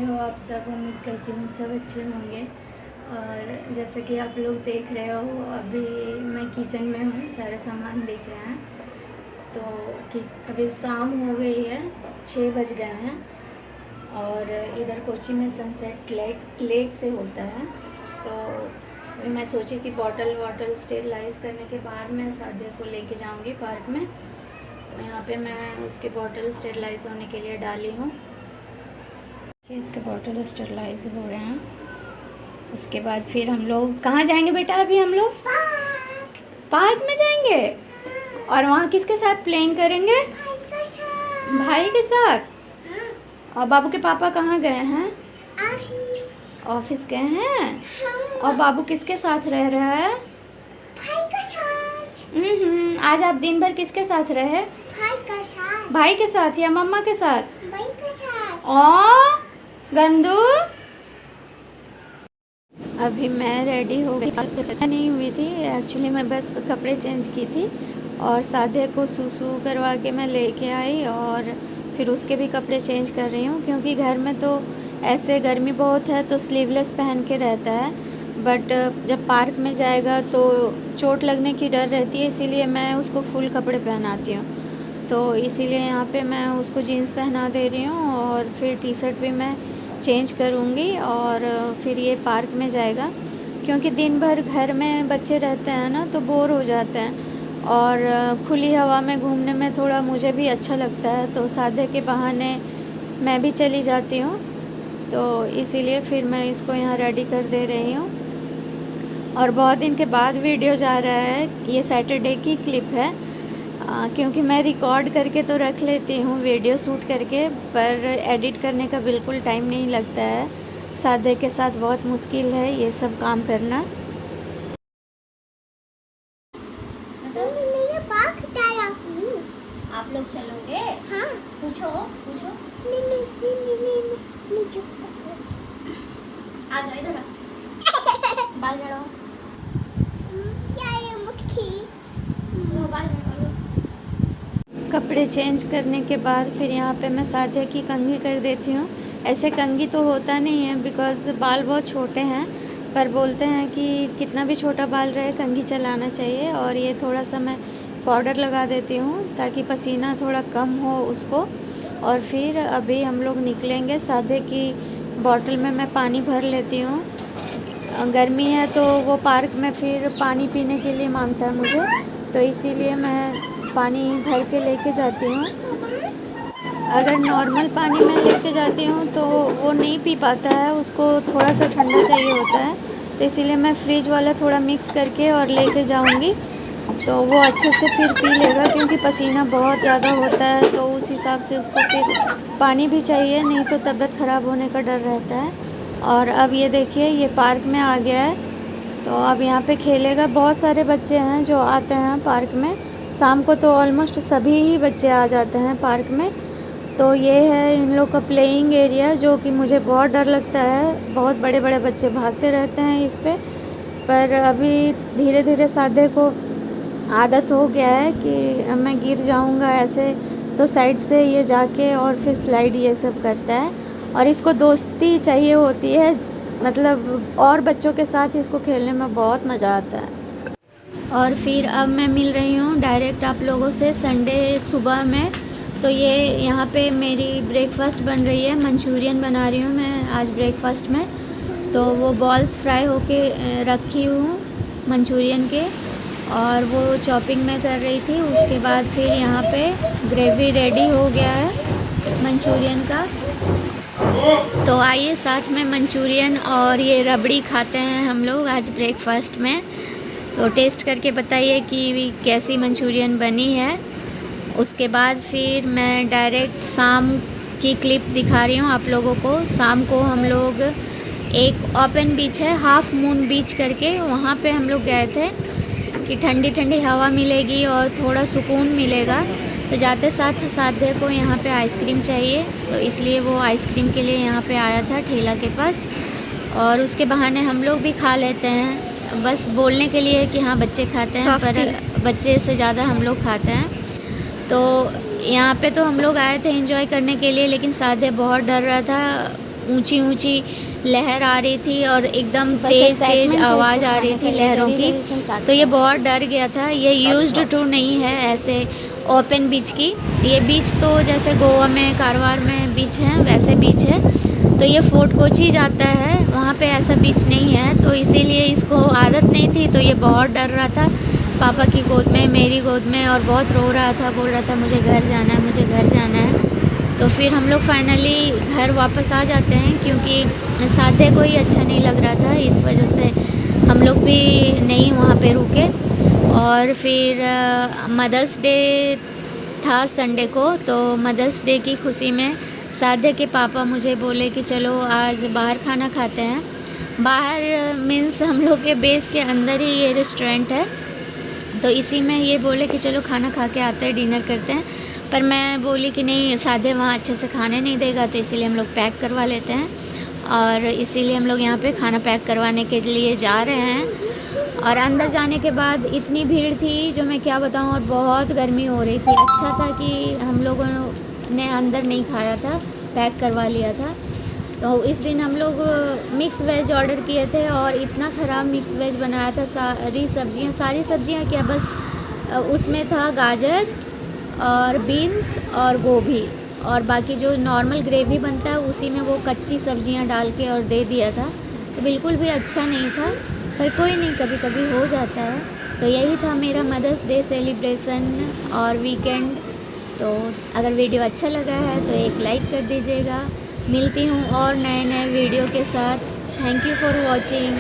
हो आप सब। उम्मीद करती हूँ सब अच्छे होंगे। और जैसे कि आप लोग देख रहे हो, अभी मैं किचन में हूँ, सारे सामान देख रहे हैं। तो कि अभी शाम हो गई है, 6 बज गए हैं। और इधर कोची में सनसेट लेट से होता है। तो अभी मैं सोची कि बॉटल स्टेरलाइज करने के बाद मैं सादिया को लेके जाऊंगी पार्क में। तो यहाँ पे मैं उसके बॉटल स्टेरलाइज होने के लिए डाली हूँ। इसके बॉटल स्टेरलाइज हो रहे हैं। उसके बाद फिर हम लोग कहाँ जाएंगे बेटा? अभी हम लोग पार्क में जाएंगे। और वहाँ किसके साथ प्लेइंग करेंगे? भाई के साथ। और बाबू के पापा कहाँ गए हैं? ऑफिस गए हैं। और बाबू किसके साथ रह रहा है? भाई के साथ। आज आप दिन भर किसके साथ रहे? भाई के साथ। भाई के साथ या मम्मा के साथ? भाई के साथ। ओ गंदू, अभी मैं रेडी हो गई। नहीं हुई थी एक्चुअली, मैं बस कपड़े चेंज की थी और सादे को सूसू करवा के मैं लेके आई और फिर उसके भी कपड़े चेंज कर रही हूँ, क्योंकि घर में तो ऐसे गर्मी बहुत है तो स्लीवलेस पहन के रहता है। बट जब पार्क में जाएगा तो चोट लगने की डर रहती है, इसीलिए मैं उसको फुल कपड़े पहनाती हूँ। तो इसीलिए यहाँ पे मैं उसको जीन्स पहना दे रही हूँ और फिर टी शर्ट भी मैं चेंज करूँगी और फिर ये पार्क में जाएगा, क्योंकि दिन भर घर में बच्चे रहते हैं ना तो बोर हो जाते हैं और खुली हवा में घूमने में थोड़ा मुझे भी अच्छा लगता है। तो सादे के बहाने मैं भी चली जाती हूँ। तो इसीलिए फिर मैं इसको यहाँ रेडी कर दे रही हूँ। और बहुत दिन के बाद वीडियो जा रहा है, ये सैटरडे की क्लिप है। क्योंकि मैं रिकॉर्ड करके तो रख लेती हूँ वीडियो शूट करके, पर एडिट करने का बिल्कुल टाइम नहीं लगता है। सादे के साथ बहुत मुश्किल है ये सब काम करना। मैंने पार्क डाला हूँ। आप लोग चलोगे? हाँ। पूछो पूछो। मैं चुप। आ जाओ इधर। बाल झड़ो। क्या ये मुट्ठी? बाल झड़ो। कपड़े चेंज करने के बाद फिर यहाँ पे मैं सादे की कंघी कर देती हूँ। ऐसे कंघी तो होता नहीं है बिकॉज़ बाल बहुत छोटे हैं, पर बोलते हैं कि कितना भी छोटा बाल रहे कंघी चलाना चाहिए। और ये थोड़ा सा मैं पाउडर लगा देती हूँ ताकि पसीना थोड़ा कम हो उसको। और फिर अभी हम लोग निकलेंगे। सादे की बॉटल में मैं पानी भर लेती हूँ। गर्मी है तो वो पार्क में फिर पानी पीने के लिए मांगता है मुझे, तो इसीलिए मैं पानी भर के लेके जाती हूँ। अगर नॉर्मल पानी मैं लेके जाती हूँ तो वो नहीं पी पाता है, उसको थोड़ा सा ठंडा चाहिए होता है। तो इसीलिए मैं फ्रिज वाला थोड़ा मिक्स करके और लेके जाऊँगी, तो वो अच्छे से फिर पी लेगा, क्योंकि पसीना बहुत ज़्यादा होता है तो उस हिसाब से उसको फिर पानी भी चाहिए, नहीं तो तबीयत ख़राब होने का डर रहता है। और अब ये देखिए ये पार्क में आ गया है, तो अब यहाँ पे खेलेगा। बहुत सारे बच्चे हैं जो आते हैं पार्क में, शाम को तो ऑलमोस्ट सभी ही बच्चे आ जाते हैं पार्क में। तो ये है इन लोग का प्लेइंग एरिया, जो कि मुझे बहुत डर लगता है। बहुत बड़े बड़े बच्चे भागते रहते हैं इस पर अभी धीरे धीरे सादे को आदत हो गया है कि मैं गिर जाऊंगा ऐसे, तो साइड से ये जाके और फिर स्लाइड ये सब करता है। और इसको दोस्ती चाहिए होती है, मतलब और बच्चों के साथ इसको खेलने में बहुत मज़ा आता है। और फिर अब मैं मिल रही हूँ डायरेक्ट आप लोगों से संडे सुबह में। तो ये यहाँ पे मेरी ब्रेकफास्ट बन रही है, मंचूरियन बना रही हूँ मैं आज ब्रेकफास्ट में। तो वो बॉल्स फ्राई होके रखी हूँ मंचूरियन के, और वो चॉपिंग में कर रही थी। उसके बाद फिर यहाँ पे ग्रेवी रेडी हो गया है मंचूरियन का। तो आइए साथ में मंचूरियन और ये रबड़ी खाते हैं हम लोग आज ब्रेकफास्ट में। तो टेस्ट करके बताइए कि कैसी मंचूरियन बनी है। उसके बाद फिर मैं डायरेक्ट शाम की क्लिप दिखा रही हूँ आप लोगों को। शाम को हम लोग एक ओपन बीच है, हाफ मून बीच करके, वहाँ पे हम लोग गए थे कि ठंडी ठंडी हवा मिलेगी और थोड़ा सुकून मिलेगा। तो जाते साथ सादे को यहाँ पे आइसक्रीम चाहिए, तो इसलिए वो आइसक्रीम के लिए यहाँ पे आया था ठेला के पास। और उसके बहाने हम लोग भी खा लेते हैं, बस बोलने के लिए कि हाँ बच्चे खाते हैं, पर बच्चे से ज़्यादा हम लोग खाते हैं। तो यहाँ पे तो हम लोग आए थे एंजॉय करने के लिए, लेकिन सादे बहुत डर रहा था ऊंची ऊंची लहर आ रही थी और एकदम बस तेज़ excitement तेज़ है आवाज़ इसको आ रही खाने थी के लिए, लहरों जल्दी की। जल्दी से हम चाट तो ये खाते बहुत डर गया था। ये यूज्ड टू नहीं है ऐसे ओपन बीच की। ये बीच तो जैसे गोवा में, कारवार में बीच हैं वैसे बीच है। तो ये फोर्ट कोची जाता है, वहाँ पे ऐसा बीच नहीं है, तो इसीलिए इसको आदत नहीं थी। तो ये बहुत डर रहा था पापा की गोद में, मेरी गोद में, और बहुत रो रहा था, बोल रहा था मुझे घर जाना है, मुझे घर जाना है। तो फिर हम लोग फाइनली घर वापस आ जाते हैं, क्योंकि साथे को ही अच्छा नहीं लग रहा था, इस वजह से हम लोग भी नहीं वहाँ पे रुके। और फिर मदर्स डे था संडे को, तो मदर्स डे की खुशी में साधे के पापा मुझे बोले कि चलो आज बाहर खाना खाते हैं। बाहर मीन्स हम लोग के बेस के अंदर ही ये रेस्टोरेंट है, तो इसी में ये बोले कि चलो खाना खा के आते हैं, डिनर करते हैं। पर मैं बोली कि नहीं, साधे वहाँ अच्छे से खाने नहीं देगा, तो इसीलिए हम लोग पैक करवा लेते हैं। और इसीलिए हम लोग यहाँ पे खाना पैक करवाने के लिए जा रहे हैं। और अंदर जाने के बाद इतनी भीड़ थी जो मैं क्या बताऊँ, और बहुत गर्मी हो रही थी। अच्छा था कि हम लोगों ने अंदर नहीं खाया था, पैक करवा लिया था। तो इस दिन हम लोग मिक्स वेज ऑर्डर किए थे, और इतना ख़राब मिक्स वेज बनाया था। सारी सब्जियां क्या, बस उसमें था गाजर और बीन्स और गोभी, और बाकी जो नॉर्मल ग्रेवी बनता है उसी में वो कच्ची सब्जियां डाल के और दे दिया था। तो बिल्कुल भी अच्छा नहीं था, पर कोई नहीं, कभी कभी हो जाता है। तो यही था मेरा मदर्स डे सेलिब्रेशन और वीकेंड। तो अगर वीडियो अच्छा लगा है तो एक लाइक कर दीजिएगा। मिलती हूँ और नए नए वीडियो के साथ। Thank you for watching.